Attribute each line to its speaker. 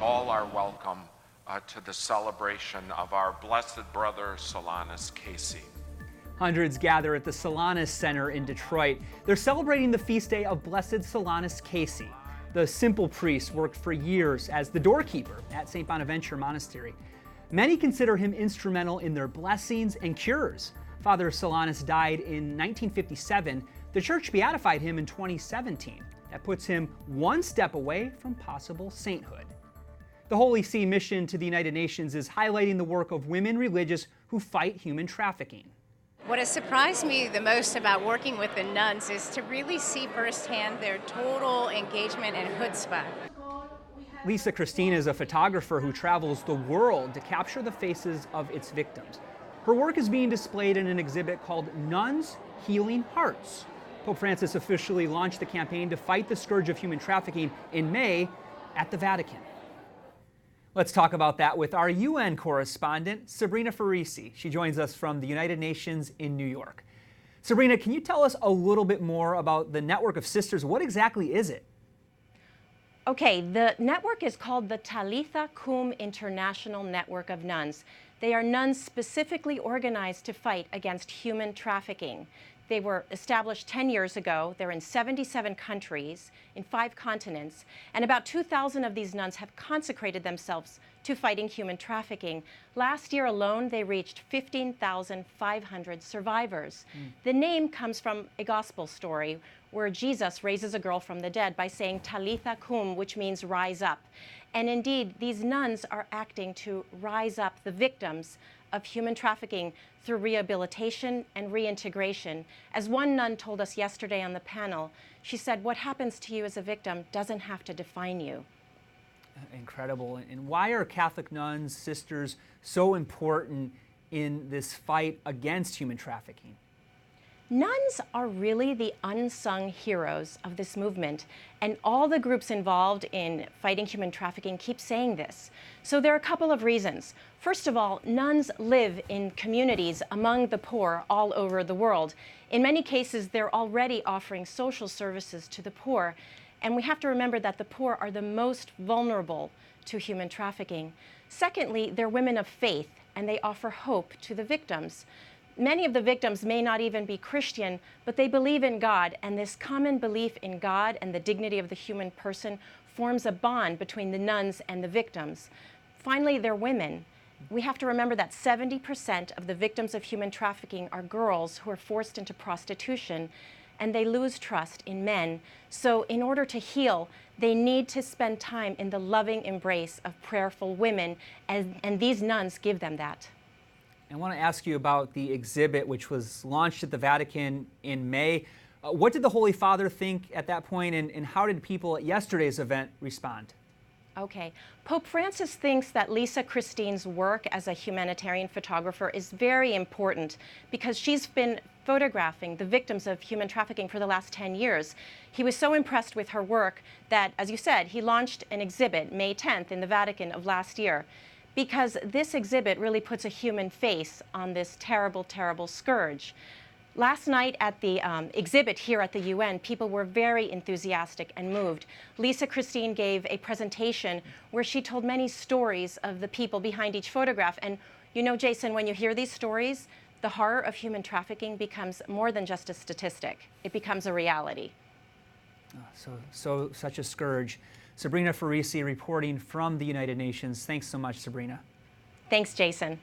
Speaker 1: all are welcome to the celebration of our blessed brother Solanus Casey.
Speaker 2: Hundreds gather at the Solanus Center in Detroit. They're celebrating the feast day of Blessed Solanus Casey. The simple priest worked for years as the doorkeeper at St. Bonaventure Monastery. Many consider him instrumental in their blessings and cures. Father Solanus died in 1957. The church beatified him in 2017. That puts him one step away from possible sainthood. The Holy See mission to the United Nations is highlighting the work of women religious who fight human trafficking.
Speaker 3: What has surprised me the most about working with the nuns is to really see firsthand their total engagement and chutzpah.
Speaker 2: Lisa Christine is a photographer who travels the world to capture the faces of its victims. Her work is being displayed in an exhibit called Nuns Healing Hearts. Pope Francis officially launched the campaign to fight the scourge of human trafficking in May at the Vatican. Let's talk about that with our UN correspondent, Sabrina Ferrisi. She joins us from the United Nations in New York. Sabrina, can you tell us a little bit more about the network of sisters? What exactly is it?
Speaker 4: Okay, the network is called the Talitha Kum International Network of Nuns. They are nuns specifically organized to fight against human trafficking. They were established 10 years ago. They're in 77 countries, in 5 continents, and about 2,000 of these nuns have consecrated themselves to fighting human trafficking. Last year alone, they reached 15,500 survivors. The name comes from a gospel story where Jesus raises a girl from the dead by saying Talitha Kum, which means rise up. And indeed, these nuns are acting to rise up the victims of human trafficking through rehabilitation and reintegration. As one nun told us yesterday on the panel, she said, what happens to you as a victim doesn't have to define you.
Speaker 2: Incredible. And why are Catholic nuns, sisters, so important in this fight against human trafficking?
Speaker 4: Nuns are really the unsung heroes of this movement, and all the groups involved in fighting human trafficking keep saying this. So there are a couple of reasons. First of all, nuns live in communities among the poor all over the world. In many cases, they're already offering social services to the poor, and we have to remember that the poor are the most vulnerable to human trafficking. Secondly, they're women of faith, and they offer hope to the victims. Many of the victims may not even be Christian, but they believe in God, and this common belief in God and the dignity of the human person forms a bond between the nuns and the victims. Finally, they're women. We have to remember that 70% of the victims of human trafficking are girls who are forced into prostitution, and they lose trust in men. So in order to heal, they need to spend time in the loving embrace of prayerful women, and these nuns give them that.
Speaker 2: I want to ask you about the exhibit which was launched at the Vatican in May. What did the Holy Father think at that point, and how did people at yesterday's event respond?
Speaker 4: Okay. Pope Francis thinks that Lisa Christine's work as a humanitarian photographer is very important because she's been photographing the victims of human trafficking for the last 10 years. He was so impressed with her work that, as you said, he launched an exhibit May 10th in the Vatican of last year, because this exhibit really puts a human face on this terrible, terrible scourge. Last night at the exhibit here at the UN, people were very enthusiastic and moved. Lisa Christine gave a presentation where she told many stories of the people behind each photograph. And you know, Jason, when you hear these stories, the horror of human trafficking becomes more than just a statistic. It becomes a reality.
Speaker 2: Such a scourge. Sabrina Ferrisi reporting from the United Nations. Thanks so much, Sabrina.
Speaker 4: Thanks, Jason.